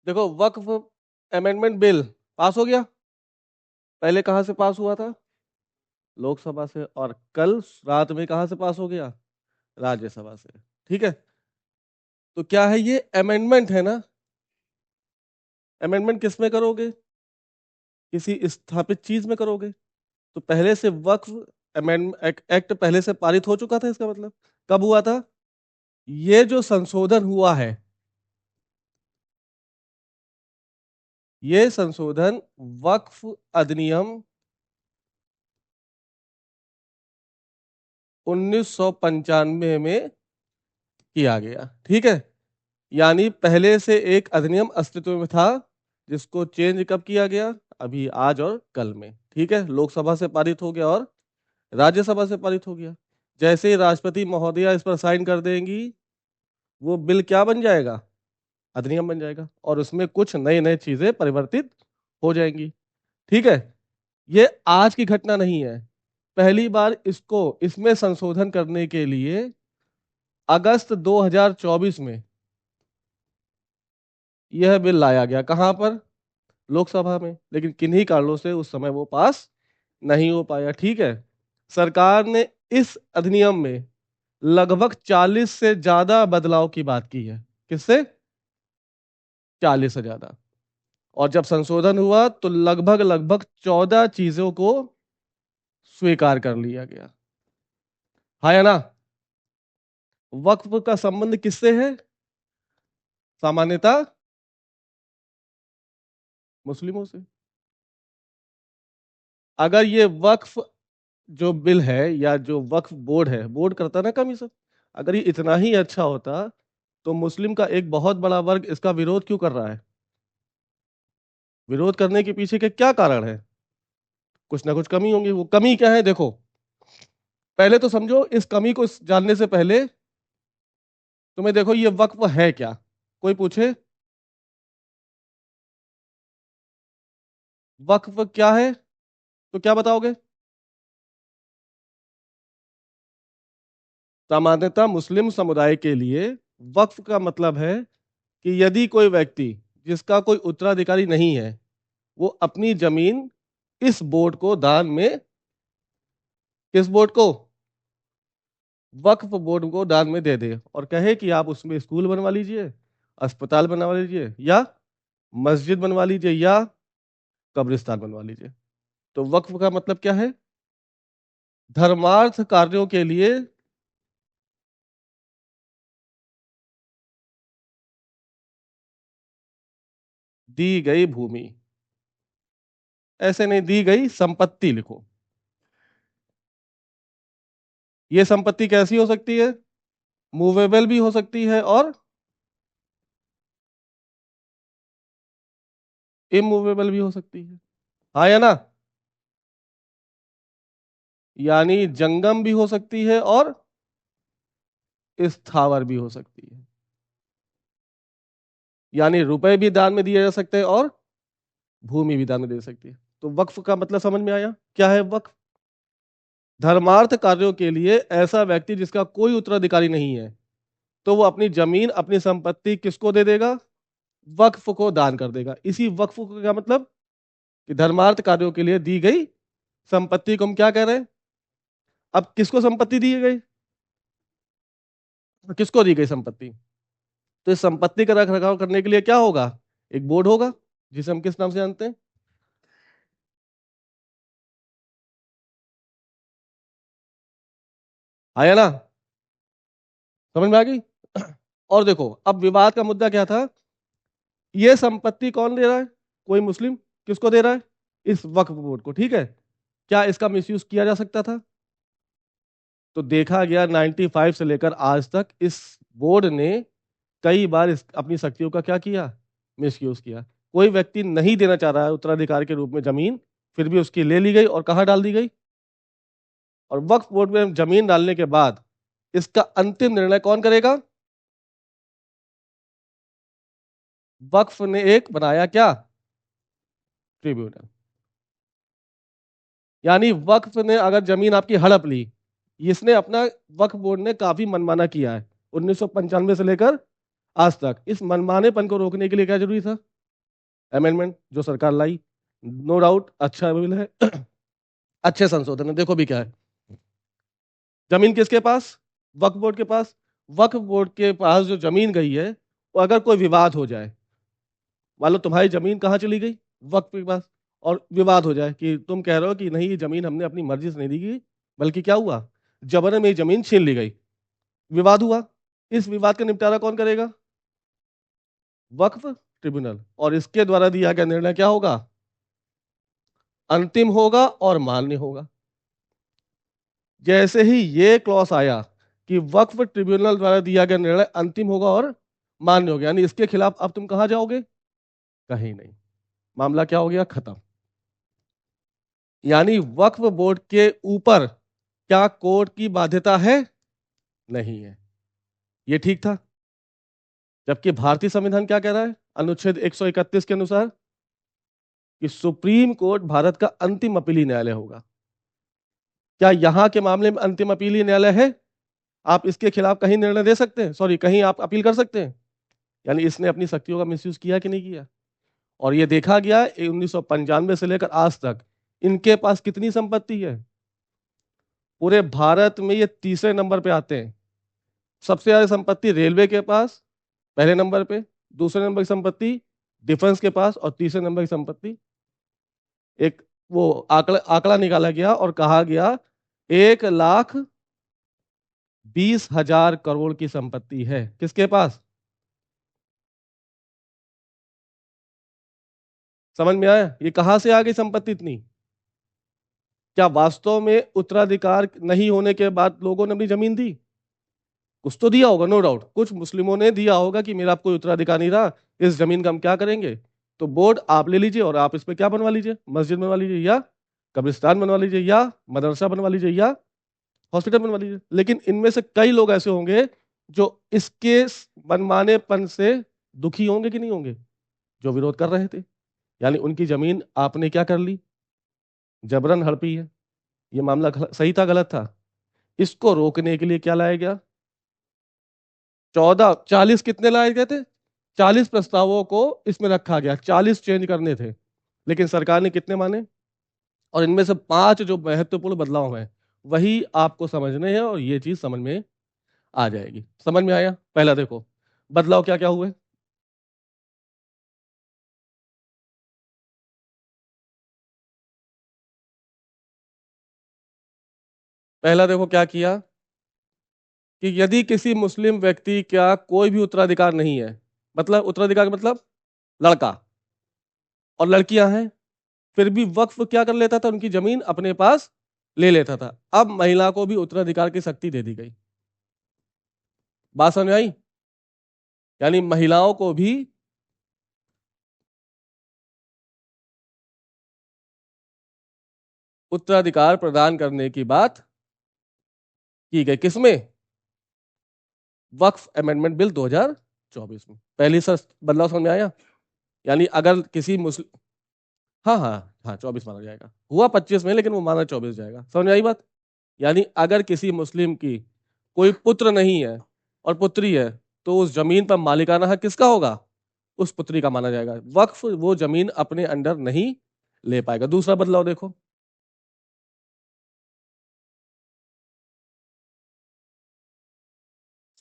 देखो, वक्फ amendment bill pass हो गया। पहले कहाँ से पास हुआ था? लोकसभा से। और कल रात में कहाँ से पास हो गया? राज्यसभा से। ठीक है। तो क्या है ये? अमेंडमेंट है ना। अमेंडमेंट किस में करोगे? किसी स्थापित चीज में करोगे। तो पहले से वक्फ अमेंड एक्ट पहले से पारित हो चुका था, इसका मतलब। कब हुआ था? ये जो संशोधन हुआ है, ये संशोधन वक्फ अधिनियम 1995 में किया गया। ठीक है। यानी पहले से एक अधिनियम अस्तित्व में था, जिसको चेंज कब किया गया? अभी आज और कल में। ठीक है। लोकसभा से पारित हो गया और राज्यसभा से पारित हो गया। जैसे ही राष्ट्रपति महोदया इस पर साइन कर देंगी, वो बिल क्या बन जाएगा? अधिनियम बन जाएगा, और उसमें कुछ नई नई चीजें परिवर्तित हो जाएंगी। ठीक है। ये आज की घटना नहीं है। पहली बार इसको इसमें संशोधन करने के लिए अगस्त 2024 में यह बिल लाया गया। कहां पर? लोकसभा में। लेकिन किन्हीं कारणों से उस समय वो पास नहीं हो पाया। ठीक है। सरकार ने इस अधिनियम में लगभग 40 से ज्यादा बदलाव की बात की है। किससे? 40 से ज्यादा। और जब संशोधन हुआ तो लगभग लगभग 14 चीजों को स्वीकार कर लिया गया। हाँ या ना? वक्फ का संबंध किससे है? सामान्यतः मुस्लिमों से। अगर ये वक्फ जो बिल है, या जो वक्फ बोर्ड है, बोर्ड करता ना कम, ये सब, अगर ये इतना ही अच्छा होता, तो मुस्लिम का एक बहुत बड़ा वर्ग इसका विरोध क्यों कर रहा है? विरोध करने के पीछे के क्या कारण है? कुछ ना कुछ कमी होंगी। वो कमी क्या है? देखो, पहले तो समझो इस कमी को जानने से पहले तुम्हें देखो ये वक्फ है क्या। कोई पूछे वक्फ क्या है, तो क्या बताओगे? सामान्यतः मुस्लिम समुदाय के लिए वक्फ का मतलब है कि यदि कोई व्यक्ति जिसका कोई उत्तराधिकारी नहीं है, वो अपनी जमीन इस बोर्ड को दान में, किस बोर्ड को? वक्फ बोर्ड को दान में दे दे, और कहे कि आप उसमें स्कूल बनवा लीजिए, अस्पताल बनवा लीजिए, या मस्जिद बनवा लीजिए, या कब्रिस्तान बनवा लीजिए। तो वक्फ का मतलब क्या है? धर्मार्थ कार्यों के लिए दी गई भूमि। ऐसे नहीं, दी गई संपत्ति लिखो। ये संपत्ति कैसी हो सकती है? मूवेबल भी हो सकती है और इमूवेबल भी हो सकती है। हाँ या ना? यानी जंगम भी हो सकती है और स्थावर भी हो सकती है। यानी रुपए भी दान में दिए जा सकते हैं और भूमि भी दान में दे सकती है। तो वक्फ का मतलब समझ में आया? क्या है वक्फ? धर्मार्थ कार्यों के लिए ऐसा व्यक्ति जिसका कोई उत्तराधिकारी नहीं है, तो वो अपनी जमीन, अपनी संपत्ति किसको दे देगा? वक्फ को दान कर देगा। इसी वक्फ को क्या मतलब? कि धर्मार्थ कार्यों के लिए दी गई संपत्ति को हम क्या कह रहे हैं? अब किसको संपत्ति दी गई? किसको दी गई संपत्ति? तो इस संपत्ति का रख रखाव करने के लिए क्या होगा? एक बोर्ड होगा, जिसे हम किस नाम से जानते हैं? आया ना? समझ में आ गई? और देखो, अब विवाद का मुद्दा क्या था? ये संपत्ति कौन दे रहा है? कोई मुस्लिम। किसको दे रहा है? इस वक्फ बोर्ड को। ठीक है। क्या इसका मिसयूज किया जा सकता था? तो देखा गया 95 से लेकर आज तक इस बोर्ड ने कई बार अपनी शक्तियों का क्या किया? मिसयूज किया। कोई व्यक्ति नहीं देना चाह रहा है उत्तराधिकार के रूप में जमीन, फिर भी उसकी ले ली गई और कहाँ डाल दी गई? और वक्फ बोर्ड में जमीन डालने के बाद इसका अंतिम निर्णय कौन करेगा? वक्फ ने एक बनाया क्या? ट्रिब्यूनल। यानी वक्फ ने अगर जमीन आपकी हड़प ली, इसने अपना, वक्फ बोर्ड ने काफी मनमाना किया है 1995 से लेकर आज तक। इस मनमानेपन को रोकने के लिए क्या जरूरी था? अमेंडमेंट जो सरकार लाई, नो डाउट अच्छा बिल है। अच्छे संशोधन है। देखो भी क्या है, जमीन किसके पास? वक्फ बोर्ड के पास। वक्फ बोर्ड के पास जो जमीन गई है, वो अगर कोई विवाद हो जाए, मान लो तुम्हारी जमीन कहाँ चली गई? वक्फ के पास। और विवाद हो जाए कि तुम कह रहे हो कि नहीं, ये जमीन हमने अपनी मर्जी से नहीं दी गई, बल्कि क्या हुआ, जबरन मेरी जमीन छीन ली गई, विवाद हुआ। इस विवाद का निपटारा कौन करेगा? वक्फ ट्रिब्यूनल। और इसके द्वारा दिया गया निर्णय क्या होगा? अंतिम होगा और मान्य होगा। जैसे ही ये क्लॉज आया कि वक्फ ट्रिब्यूनल द्वारा दिया गया निर्णय अंतिम होगा और मान्य होगा, यानी इसके खिलाफ अब तुम कहां जाओगे? कहीं नहीं। मामला क्या हो गया? खत्म। यानी वक्फ बोर्ड के ऊपर क्या कोर्ट की बाध्यता है? नहीं है। ये ठीक था। जबकि भारतीय संविधान क्या कह रहा है, अनुच्छेद 131 के अनुसार, कि सुप्रीम कोर्ट भारत का अंतिम अपीली न्यायालय होगा। क्या यहां के मामले में अंतिम अपीली न्यायालय है? आप इसके खिलाफ कहीं निर्णय दे सकते हैं, सॉरी, कहीं आप अपील कर सकते हैं? यानी इसने अपनी शक्तियों का मिसयूज किया कि नहीं किया? और ये देखा गया 1995 से लेकर आज तक इनके पास कितनी संपत्ति है। पूरे भारत में ये तीसरे नंबर पे आते हैं। सबसे ज्यादा संपत्ति रेलवे के पास पहले नंबर पे, दूसरे नंबर की संपत्ति डिफेंस के पास, और तीसरे नंबर की संपत्ति, एक वो आंकड़ा आंकड़ा निकाला गया और कहा गया 1,20,000 करोड़ की संपत्ति है किसके पास? समझ में आया ये कहां से आ गई संपत्ति इतनी? क्या वास्तव में उत्तराधिकार नहीं होने के बाद लोगों ने अपनी जमीन दी? कुछ तो दिया होगा, नो डाउट, कुछ मुस्लिमों ने दिया होगा कि मेरा कोई उत्तराधिकार नहीं रहा, इस जमीन का हम क्या करेंगे, तो बोर्ड आप ले लीजिए और आप इस पे क्या बनवा लीजिए, मस्जिद बनवा लीजिए, या कब्रिस्तान बनवा लीजिए, या मदरसा बनवा लीजिए, या हॉस्पिटल बनवा लीजिए। लेकिन इनमें से कई लोग ऐसे होंगे जो इसके मनमानेपन से दुखी होंगे कि नहीं होंगे, जो विरोध कर रहे थे। यानी उनकी जमीन आपने क्या कर ली? जबरन हड़पी है। ये मामला सही था गलत था? इसको रोकने के लिए क्या लाया गया? 40 कितने लाए गए थे? 40 प्रस्तावों को इसमें रखा गया, 40 चेंज करने थे, लेकिन सरकार ने कितने माने? और इनमें से 5 जो महत्वपूर्ण बदलाव हैं वही आपको समझने हैं, और ये चीज समझ में आ जाएगी। समझ में आया? पहला देखो बदलाव क्या क्या हुए। पहला देखो क्या किया, कि यदि किसी मुस्लिम व्यक्ति का कोई भी उत्तराधिकार नहीं है, मतलब उत्तराधिकार मतलब लड़का और लड़कियां हैं, फिर भी वक्फ क्या कर लेता था, उनकी जमीन अपने पास ले लेता था। अब महिला को भी उत्तराधिकार की शक्ति दे दी गई। बात समझ में आई? यानी महिलाओं को भी उत्तराधिकार प्रदान करने की बात की गई। किसमें? वक्फ अमेंडमेंट बिल 2024 में। पहली सर बदलाव समझ में आया? यानी अगर किसी मुस्लिम, हाँ हाँ हाँ, 24 माना जाएगा, हुआ 25 में लेकिन वो माना 24 जाएगा। समझ में आई बात? यानी अगर किसी मुस्लिम की कोई पुत्र नहीं है और पुत्री है, तो उस जमीन पर मालिकाना हक किसका होगा? उस पुत्री का माना जाएगा। वक्फ वो जमीन अपने अंडर नहीं ले पाएगा। दूसरा बदलाव देखो,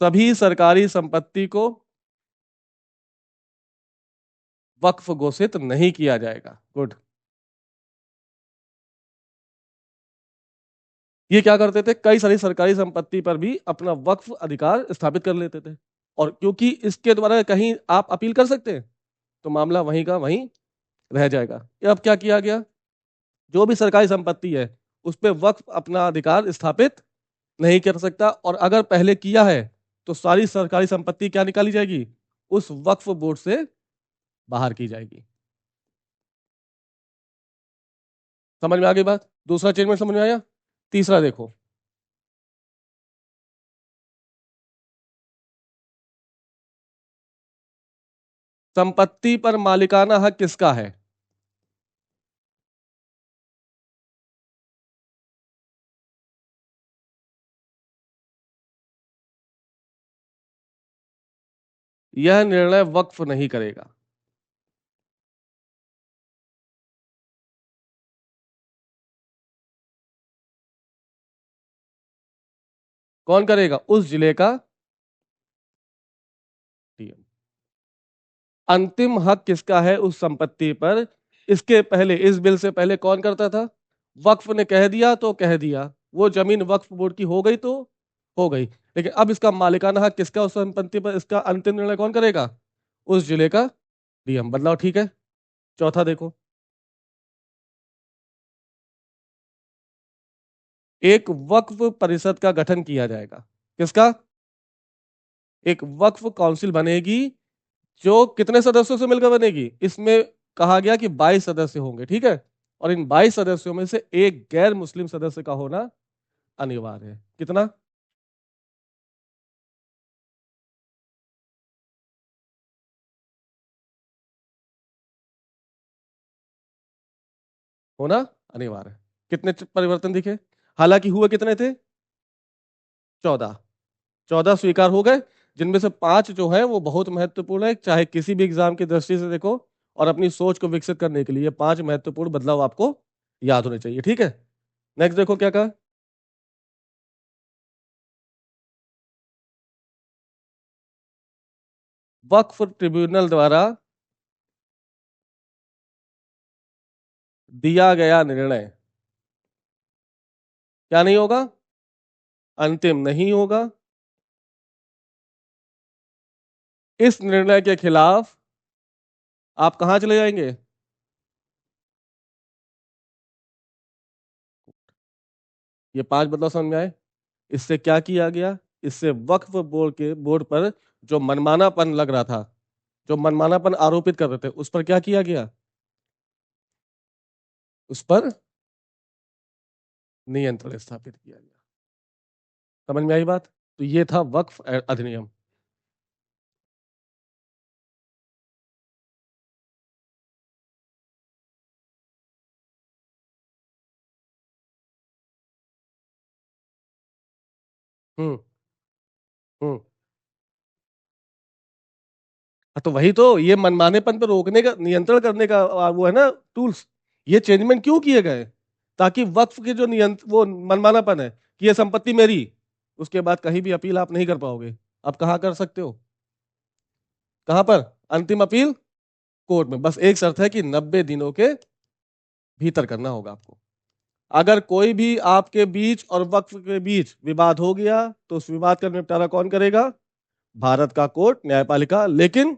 सभी सरकारी संपत्ति को वक्फ घोषित नहीं किया जाएगा। गुड। ये क्या करते थे, कई सारी सरकारी संपत्ति पर भी अपना वक्फ अधिकार स्थापित कर लेते थे, और क्योंकि इसके द्वारा कहीं आप अपील कर सकते हैं, तो मामला वहीं का वहीं रह जाएगा। ये अब क्या किया गया, जो भी सरकारी संपत्ति है उस पर वक्फ अपना अधिकार स्थापित नहीं कर सकता, और अगर पहले किया है तो सारी सरकारी संपत्ति क्या निकाली जाएगी, उस वक्फ बोर्ड से बाहर की जाएगी। समझ में आ गई बात? दूसरा चेंजमेंट समझ में आया? तीसरा देखो, संपत्ति पर मालिकाना हक किसका है? यह निर्णय वक्फ नहीं करेगा। कौन करेगा? उस जिले का डीएम। अंतिम हक किसका है उस संपत्ति पर? इसके पहले, इस बिल से पहले कौन करता था? वक्फ ने कह दिया तो कह दिया, वो जमीन वक्फ बोर्ड की हो गई तो हो गई। लेकिन अब इसका मालिकाना हक किसका उस संपत्ति पर? इसका अंतिम निर्णय कौन करेगा? उस जिले का डीएम। बदलाव ठीक है। चौथा देखो, एक वक्फ परिषद का गठन किया जाएगा। किसका? एक वक्फ काउंसिल बनेगी, जो कितने सदस्यों से मिलकर बनेगी? इसमें कहा गया कि 22 सदस्य होंगे, ठीक है। और इन 22 सदस्यों में से एक गैर मुस्लिम सदस्य का होना अनिवार्य है। कितना? होना अनिवार्य है। कितने परिवर्तन दिखे? हालांकि हुए कितने थे? 14। 14 स्वीकार हो गए, जिनमें से 5 जो है वो बहुत महत्वपूर्ण है, चाहे किसी भी एग्जाम की दृष्टि से देखो। और अपनी सोच को विकसित करने के लिए 5 महत्वपूर्ण बदलाव आपको याद होने चाहिए, ठीक है। नेक्स्ट देखो क्या कहा। वक्फ ट्रिब्यूनल द्वारा दिया गया निर्णय क्या नहीं होगा? अंतिम नहीं होगा। इस निर्णय के खिलाफ आप कहां चले जाएंगे? ये 5 बदलाव समझ में आए? इससे क्या किया गया? इससे वक्फ बोर्ड पर जो मनमानापन लग रहा था, जो मनमानापन आरोपित कर रहे थे, उस पर क्या किया गया? उस पर नियंत्रण स्थापित किया गया। समझ में आई बात? तो ये था वक्फ अधिनियम। हम्म। हम्म। तो वही तो, ये मनमानेपन पर रोकने का, नियंत्रण करने का वो है ना टूल्स। ये चेंजमेंट क्यों किए गए? ताकि वक्फ के जो नियंत्र वो मनमानापन है कि ये संपत्ति मेरी, उसके बाद कहीं भी अपील आप नहीं कर पाओगे। अब कहाँ कर सकते हो? कहां पर अंतिम अपील? कोर्ट में। बस एक शर्त है कि 90 दिनों के भीतर करना होगा आपको। अगर कोई भी आपके बीच और वक्फ के बीच विवाद हो गया, तो उस विवाद का निपटारा कौन करेगा? भारत का कोर्ट, न्यायपालिका। लेकिन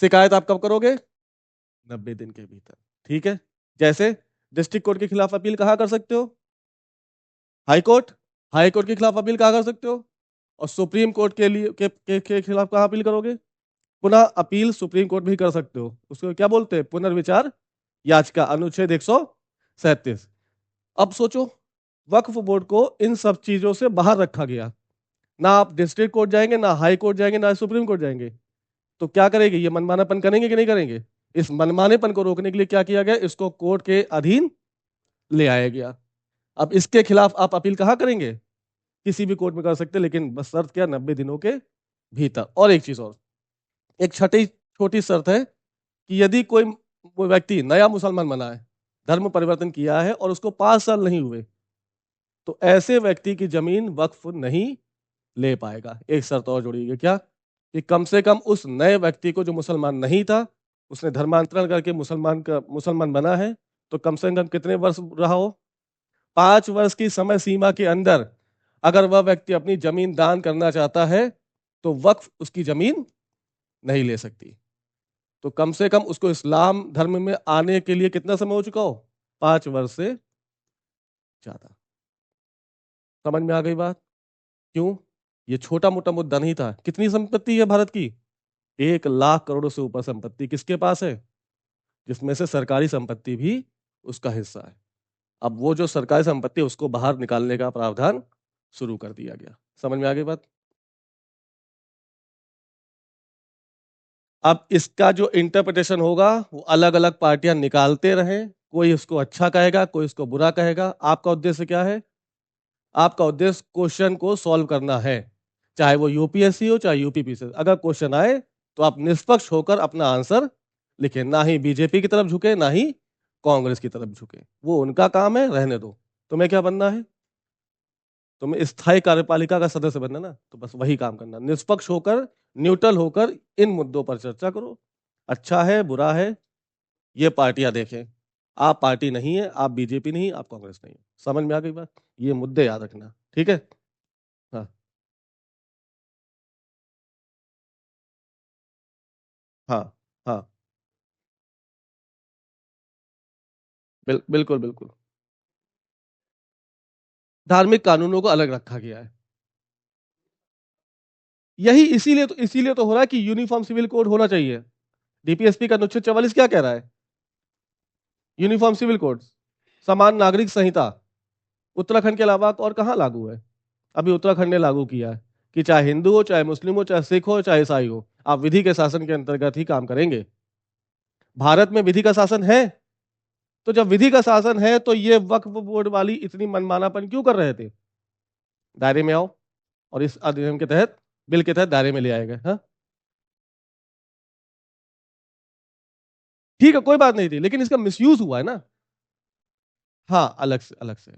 शिकायत आप कब करोगे? 90 दिन के भीतर, ठीक है। जैसे डिस्ट्रिक्ट कोर्ट के खिलाफ अपील कहाँ कर सकते हो? High court. हाई कोर्ट के खिलाफ अपील कहाँ कर सकते हो? और सुप्रीम कोर्ट के लिए के खिलाफ कहाँ अपील करोगे? पुनः अपील सुप्रीम कोर्ट भी कर सकते हो। उसको क्या बोलते हैं? पुनर्विचार याचिका, अनुच्छेद 137। अब सोचो, वक्फ बोर्ड को इन सब चीजों से बाहर रखा गया। ना आप डिस्ट्रिक्ट कोर्ट जाएंगे, ना हाई कोर्ट जाएंगे, ना सुप्रीम कोर्ट जाएंगे। तो क्या करेंगे? ये मनमानापन करेंगे कि नहीं करेंगे? इस मनमानेपन को रोकने के लिए क्या किया गया? इसको कोर्ट के अधीन ले आया गया। अब इसके खिलाफ आप अपील कहाँ करेंगे? किसी भी कोर्ट में कर सकते, लेकिन बस शर्त क्या? 90 दिनों के भीतर। और एक चीज और, एक छठी छोटी शर्त है कि यदि कोई व्यक्ति नया मुसलमान बना है, धर्म परिवर्तन किया है और उसको 5 साल नहीं हुए, तो ऐसे व्यक्ति की जमीन वक्फ नहीं ले पाएगा। एक शर्त और जोड़ी गई, क्या? कि कम से कम उस नए व्यक्ति को, जो मुसलमान नहीं था, उसने धर्मांतरण करके मुसलमान बना है, तो कम से कम कितने वर्ष रहा हो? 5 वर्ष की समय सीमा के अंदर अगर वह व्यक्ति अपनी जमीन दान करना चाहता है, तो वक्फ उसकी जमीन नहीं ले सकती। तो कम से कम उसको इस्लाम धर्म में आने के लिए कितना समय हो चुका हो? 5 वर्ष से ज्यादा। समझ में आ गई बात? क्यों? ये छोटा मोटा मुद्दा नहीं था। कितनी संपत्ति है भारत की? 1 लाख करोड़ से ऊपर संपत्ति किसके पास है? जिसमें से सरकारी संपत्ति भी उसका हिस्सा है। अब वो जो सरकारी संपत्ति है, उसको बाहर निकालने का प्रावधान शुरू कर दिया गया। समझ में आ गई बात? अब इसका जो इंटरप्रिटेशन होगा, वो अलग अलग पार्टियां निकालते रहें। कोई इसको अच्छा कहेगा, कोई इसको बुरा कहेगा। आपका उद्देश्य क्या है? आपका उद्देश्य क्वेश्चन को सॉल्व करना है, चाहे वो यूपीएससी हो, चाहे यूपीपीएससी। अगर क्वेश्चन आए तो आप निष्पक्ष होकर अपना आंसर लिखें, ना ही बीजेपी की तरफ झुके, ना ही कांग्रेस की तरफ झुके। वो उनका काम है, रहने दो। तुम्हें क्या बनना है? तुम्हें स्थायी कार्यपालिका का सदस्य बनना ना, तो बस वही काम करना, निष्पक्ष होकर, न्यूट्रल होकर इन मुद्दों पर चर्चा करो। अच्छा है, बुरा है, ये पार्टियां देखें। आप पार्टी नहीं है, आप बीजेपी नहीं, आप कांग्रेस नहीं है। समझ में आ गई बात? ये मुद्दे याद रखना, ठीक है? हाँ, हाँ, हाँ। बिल्कुल, बिल्कुल। धार्मिक कानूनों को अलग रखा गया है। यही इसीलिए तो हो रहा है कि यूनिफॉर्म सिविल कोड होना चाहिए। डीपीएसपी का अनुच्छेद 44 क्या कह रहा है? यूनिफॉर्म सिविल कोड, समान नागरिक संहिता, उत्तराखंड के अलावा और कहाँ लागू है? अभी उत्तराखंड ने लागू किया है कि चाहे हिंदू हो, चाहे मुस्लिम हो, चाहे सिख हो, चाहे ईसाई हो, आप विधि के शासन के अंतर्गत ही काम करेंगे। भारत में विधि का शासन है, तो जब विधि का शासन है तो ये वक्फ बोर्ड वाली इतनी मनमानापन क्यों कर रहे थे? दायरे में आओ, और इस अधिनियम के तहत, बिल के तहत दायरे में ले आए गए। हाँ, ठीक है, कोई बात नहीं थी, लेकिन इसका मिसयूज हुआ है ना। हाँ, अलग से, अलग से।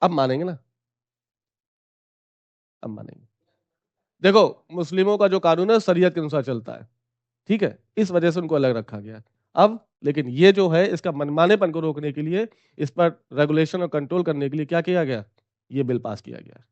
अब मानेंगे ना, अब मानेंगे। देखो, मुस्लिमों का जो कानून है शरीयत के अनुसार चलता है, ठीक है, इस वजह से उनको अलग रखा गया है। अब लेकिन ये जो है इसका मनमानेपन को रोकने के लिए, इस पर रेगुलेशन और कंट्रोल करने के लिए क्या किया गया? ये बिल पास किया गया।